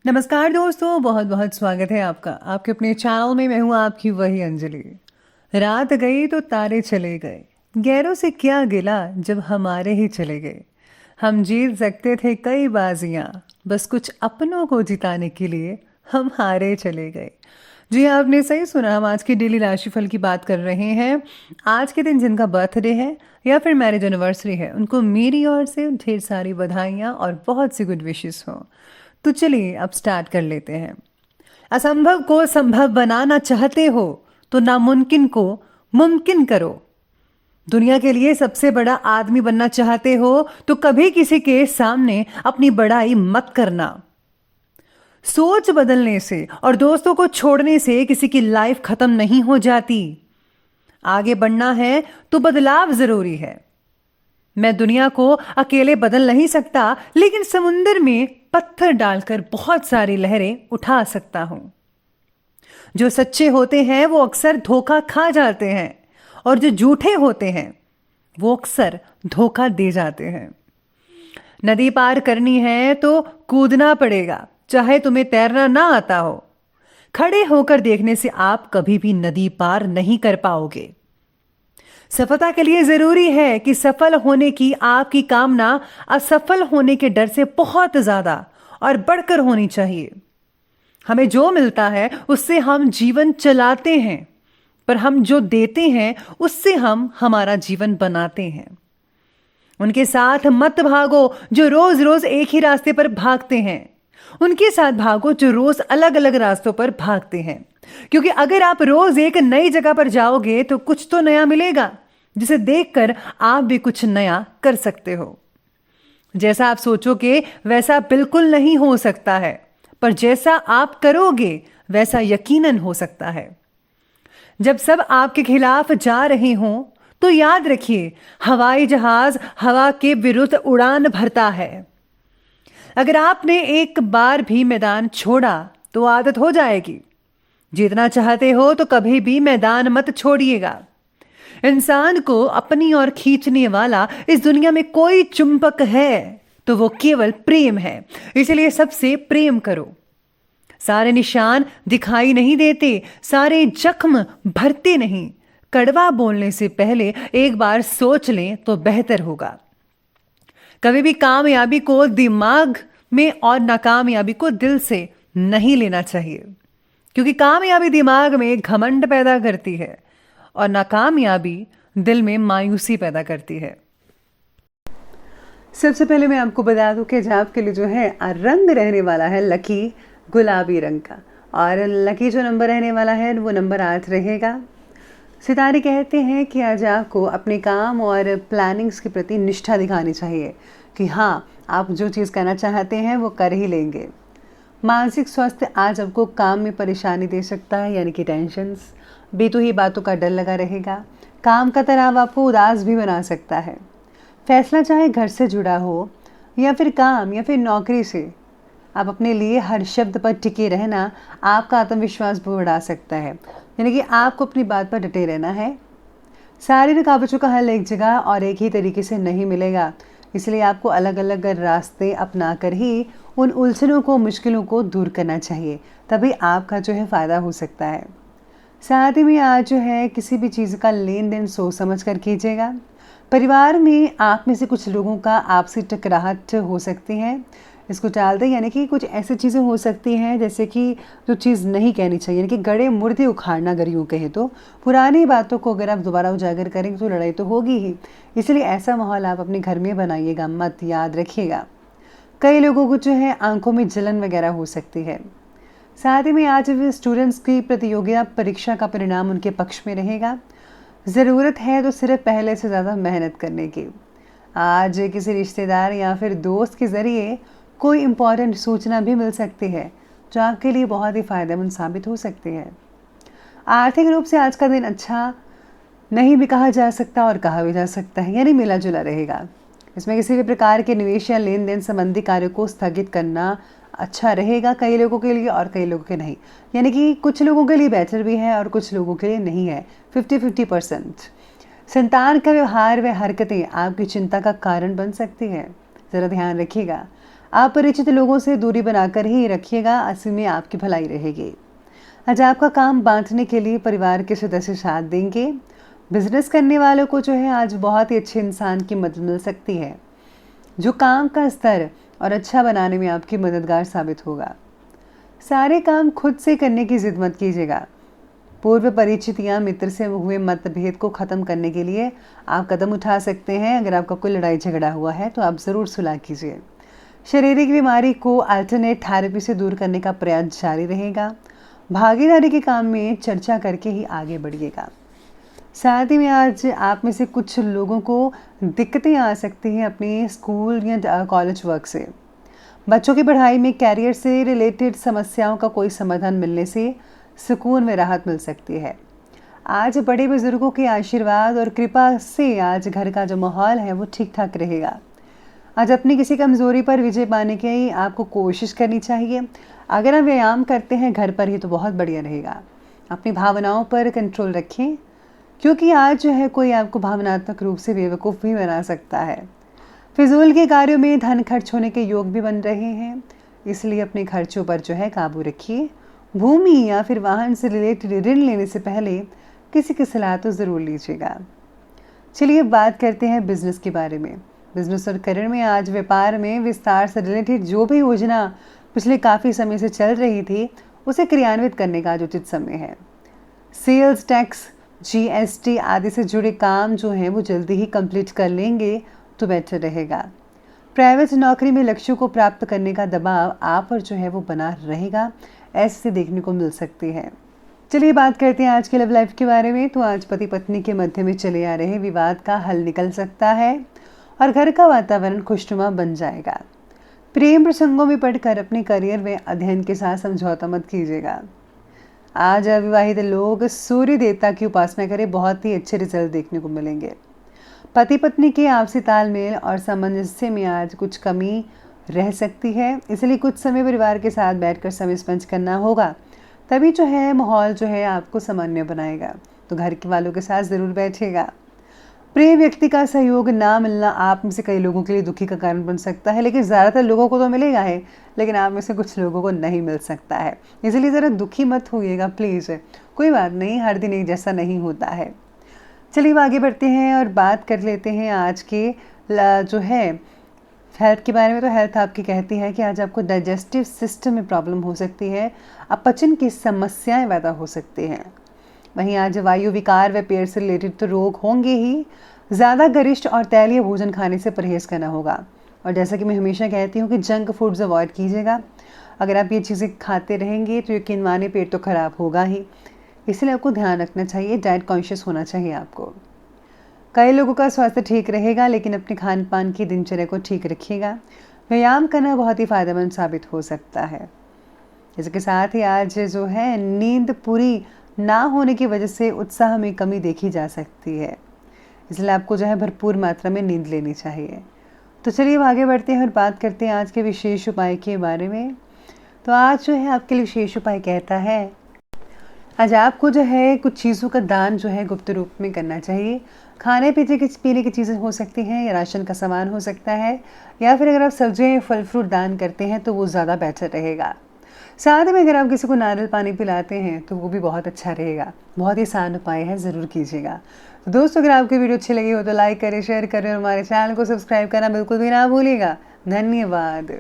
नमस्कार दोस्तों, बहुत बहुत स्वागत है आपका आपके अपने चैनल में। मैं हूँ आपकी वही अंजलि। रात गई तो तारे चले गए, गैरों से क्या गिला जब हमारे ही चले गए। हम जीत सकते थे कई बाजियां, बस कुछ अपनों को जिताने के लिए हम हारे चले गए। जी हाँ, आपने सही सुना। हम आज की डेली राशिफल की बात कर रहे हैं। आज के दिन जिनका बर्थडे है या फिर मैरिज एनिवर्सरी है, उनको मेरी ओर से ढेर सारी बधाइयाँ और बहुत सी गुड विशेस हो। तो चलिए अब स्टार्ट कर लेते हैं। असंभव को संभव बनाना चाहते हो तो नामुमकिन को मुमकिन करो। दुनिया के लिए सबसे बड़ा आदमी बनना चाहते हो तो कभी किसी के सामने अपनी बड़ाई मत करना। सोच बदलने से और दोस्तों को छोड़ने से किसी की लाइफ खत्म नहीं हो जाती। आगे बढ़ना है तो बदलाव जरूरी है। मैं दुनिया को अकेले बदल नहीं सकता, लेकिन समुंदर में पत्थर डालकर बहुत सारी लहरें उठा सकता हूं। जो सच्चे होते हैं वो अक्सर धोखा खा जाते हैं, और जो झूठे होते हैं वो अक्सर धोखा दे जाते हैं। नदी पार करनी है तो कूदना पड़ेगा, चाहे तुम्हें तैरना ना आता हो। खड़े होकर देखने से आप कभी भी नदी पार नहीं कर पाओगे। सफलता के लिए जरूरी है कि सफल होने की आपकी कामना असफल होने के डर से बहुत ज्यादा और बढ़कर होनी चाहिए। हमें जो मिलता है उससे हम जीवन चलाते हैं, पर हम जो देते हैं उससे हम हमारा जीवन बनाते हैं। उनके साथ मत भागो जो रोज रोज एक ही रास्ते पर भागते हैं। उनके साथ भागो जो रोज अलग अलग रास्तों पर भागते हैं, क्योंकि अगर आप रोज एक नई जगह पर जाओगे तो कुछ तो नया मिलेगा, जिसे देखकर आप भी कुछ नया कर सकते हो। जैसा आप सोचोगे वैसा बिल्कुल नहीं हो सकता है, पर जैसा आप करोगे वैसा यकीनन हो सकता है। जब सब आपके खिलाफ जा रहे हों तो याद रखिए, हवाई जहाज हवा के विरुद्ध उड़ान भरता है। अगर आपने एक बार भी मैदान छोड़ा तो आदत हो जाएगी। जीतना चाहते हो तो कभी भी मैदान मत छोड़िएगा। इंसान को अपनी ओर खींचने वाला इस दुनिया में कोई चुंबक है तो वो केवल प्रेम है, इसलिए सबसे प्रेम करो। सारे निशान दिखाई नहीं देते, सारे जख्म भरते नहीं। कड़वा बोलने से पहले एक बार सोच लें तो बेहतर होगा। कभी भी कामयाबी को दिमाग में और नाकामयाबी को दिल से नहीं लेना चाहिए, क्योंकि कामयाबी दिमाग में घमंड पैदा करती है और नाकामयाबी दिल में मायूसी पैदा करती है। सबसे पहले मैं आपको बता दूं कि आज आपके लिए जो है रंग रहने वाला है लकी गुलाबी रंग का, और लकी जो नंबर रहने वाला है वो नंबर 8 रहेगा। सितारे कहते हैं कि आज आपको अपने काम और प्लानिंग्स के प्रति निष्ठा दिखानी चाहिए कि हाँ, आप जो चीज़ करना चाहते हैं वो कर ही लेंगे। मानसिक स्वास्थ्य आज आपको काम में परेशानी दे सकता है, यानी कि टेंशन्स, बेतुकी बातों का डर लगा रहेगा। काम का तनाव आपको उदास भी बना सकता है। फैसला चाहे घर से जुड़ा हो या फिर काम या फिर नौकरी से, आप अपने लिए हर शब्द पर टिके रहना आपका आत्मविश्वास बढ़ा सकता है, यानी कि आपको अपनी बात पर डटे रहना है। सारी रुकावटों का हल एक जगह और एक ही तरीके से नहीं मिलेगा, इसलिए आपको अलग अलग रास्ते अपना कर ही उन उलझनों को, मुश्किलों को दूर करना चाहिए, तभी आपका जो है फ़ायदा हो सकता है। साथ ही में आज जो है किसी भी चीज़ का लेन देन सोच समझ कर कीजिएगा। परिवार में आप में से कुछ लोगों का आपसी टकराहट हो सकती है, इसको टाल दें। यानी कि कुछ ऐसी चीज़ें हो सकती हैं जैसे कि जो चीज़ नहीं कहनी चाहिए, यानी कि गड़े मुर्दे उखाड़ना, अगर यूँ कहें तो। पुरानी बातों को अगर आप दोबारा उजागर करेंगे तो लड़ाई तो होगी ही, इसलिए ऐसा माहौल आप अपने घर में बनाइएगा मत, याद रखिएगा। कई लोगों को जो है आंखों में जलन वगैरह हो सकती है। साथ ही में आज स्टूडेंट्स की प्रतियोगिता परीक्षा का परिणाम उनके पक्ष में रहेगा। ज़रूरत है तो सिर्फ पहले से ज़्यादा मेहनत करने की। आज किसी रिश्तेदार या फिर दोस्त के ज़रिए कोई इम्पॉर्टेंट सूचना भी मिल सकती है, जो आपके लिए बहुत ही फ़ायदेमंद साबित हो सकती है। आर्थिक रूप से आज का दिन अच्छा नहीं भी कहा जा सकता और कहा भी जा सकता है, यानी मिला जुला रहेगा। इसमें किसी भी प्रकार के निवेश या लेन देन संबंधी कार्यों को स्थगित करना अच्छा रहेगा कई लोगों के लिए और कई लोगों के नहीं, यानी कि कुछ लोगों के लिए बेहतर भी है और कुछ लोगों के लिए नहीं है, 50-50%। संतान का व्यवहार व हरकतें आपकी चिंता का कारण बन सकती है, ज़रा ध्यान रखिएगा। अपरिचित लोगों से दूरी बनाकर ही रखिएगा, ऐसे में आपकी भलाई रहेगी। आज आपका काम बांटने के लिए परिवार के सदस्य साथ देंगे। बिजनेस करने वालों को जो है आज बहुत ही अच्छे इंसान की मदद मिल सकती है, जो काम का स्तर और अच्छा बनाने में आपकी मददगार साबित होगा। सारे काम खुद से करने की जिद मत कीजिएगा। पूर्व परिचित या मित्र से हुए मतभेद को ख़त्म करने के लिए आप कदम उठा सकते हैं। अगर आपका कोई लड़ाई झगड़ा हुआ है तो आप ज़रूर सुलह कीजिए। शारीरिक बीमारी को अल्टरनेट थेरेपी से दूर करने का प्रयास जारी रहेगा। भागीदारी के काम में चर्चा करके ही आगे बढ़िएगा। साथ ही में आज आप में से कुछ लोगों को दिक्कतें आ सकती हैं अपने स्कूल या कॉलेज वर्क से। बच्चों की पढ़ाई में कैरियर से रिलेटेड समस्याओं का कोई समाधान मिलने से सुकून में राहत मिल सकती है। आज बड़े बुजुर्गों के आशीर्वाद और कृपा से आज घर का जो माहौल है वो ठीक ठाक रहेगा। आज अपनी किसी कमज़ोरी पर विजय पाने की आपको कोशिश करनी चाहिए। अगर आप व्यायाम करते हैं घर पर ही तो बहुत बढ़िया रहेगा। अपनी भावनाओं पर कंट्रोल रखें, क्योंकि आज जो है कोई आपको भावनात्मक रूप से बेवकूफ़ भी बना सकता है। फिजूल के कार्यों में धन खर्च होने के योग भी बन रहे हैं, इसलिए अपने खर्चों पर जो है काबू रखिए। भूमि या फिर वाहन से रिलेटेड ऋण लेने से पहले किसी की सलाह तो ज़रूर लीजिएगा। चलिए बात करते हैं बिजनेस के बारे में। बिजनेस और करियर में आज व्यापार में विस्तार से रिलेटेड जो भी योजना पिछले काफ़ी समय से चल रही थी उसे क्रियान्वित करने का उचित समय है। सेल्स टैक्स, GST आदि से जुड़े काम जो हैं वो जल्दी ही कंप्लीट कर लेंगे तो बेटर रहेगा। प्राइवेट नौकरी में लक्ष्यों को प्राप्त करने का दबाव आप पर जो है वो बना रहेगा, ऐसे देखने को मिल सकती है। चलिए बात करते हैं आज के लव लाइफ के बारे में। तो आज पति पत्नी के मध्य में चले आ रहे विवाद का हल निकल सकता है और घर का वातावरण खुशनुमा बन जाएगा। प्रेम प्रसंगों में पढ़कर अपने करियर में अध्ययन के साथ समझौता मत कीजिएगा। आज अविवाहित लोग सूर्य देवता की उपासना करें, बहुत ही अच्छे रिजल्ट देखने को मिलेंगे। पति पत्नी के आपसी तालमेल और सामंजस्य में आज कुछ कमी रह सकती है, इसलिए कुछ समय परिवार के साथ बैठकर समय स्पेंड करना होगा, तभी जो है माहौल जो है आपको सामान्य बनाएगा। तो घर के वालों के साथ ज़रूर बैठिएगा। प्रिय व्यक्ति का सहयोग ना मिलना आप में से कई लोगों के लिए दुखी का कारण बन सकता है, लेकिन ज़्यादातर लोगों को तो मिलेगा है, लेकिन आप में से कुछ लोगों को नहीं मिल सकता है, इसलिए ज़रा दुखी मत होइएगा प्लीज़। कोई बात नहीं, हर दिन एक जैसा नहीं होता है। चलिए आगे बढ़ते हैं और बात कर लेते हैं आज के जो है हेल्थ के बारे में। तो हेल्थ आपकी कहती है कि आज आपको डाइजेस्टिव सिस्टम में प्रॉब्लम हो सकती है, अपचन की समस्याएं पैदा हो सकती हैं। वहीं आज वायु विकार व पेट से रिलेटेड तो रोग होंगे ही। ज़्यादा गरिष्ठ और तैलीय भोजन खाने से परहेज़ करना होगा, और जैसा कि मैं हमेशा कहती हूँ कि जंक फूड्स अवॉइड कीजिएगा। अगर आप ये चीज़ें खाते रहेंगे तो यकीन माने पेट तो ख़राब होगा ही, इसलिए आपको ध्यान रखना चाहिए, डाइट कॉन्शियस होना चाहिए आपको। कई लोगों का स्वास्थ्य ठीक रहेगा, लेकिन अपने खान पान की दिनचर्या को ठीक रखिएगा। व्यायाम करना बहुत ही फ़ायदेमंद साबित हो सकता है। इसके साथ ही आज जो है नींद पूरी ना होने की वजह से उत्साह में कमी देखी जा सकती है, इसलिए आपको जो है भरपूर मात्रा में नींद लेनी चाहिए। तो चलिए आगे बढ़ते हैं और बात करते हैं आज के विशेष उपाय के बारे में। तो आज जो है आपके लिए विशेष उपाय कहता है, आज आपको जो है कुछ चीज़ों का दान जो है गुप्त रूप में करना चाहिए। खाने पीने की चीज़ें हो सकती हैं, या राशन का सामान हो सकता है, या फिर अगर आप सब्जियाँ फल फ्रूट दान करते हैं तो वो ज़्यादा बेहतर रहेगा। साथ में अगर आप किसी को नारियल पानी पिलाते हैं तो वो भी बहुत अच्छा रहेगा। बहुत ही आसान उपाय है, ज़रूर कीजिएगा। तो दोस्तों, अगर आपकी वीडियो अच्छी लगी हो तो लाइक करें, शेयर करें और हमारे चैनल को सब्सक्राइब करना बिल्कुल भी ना भूलिएगा। धन्यवाद।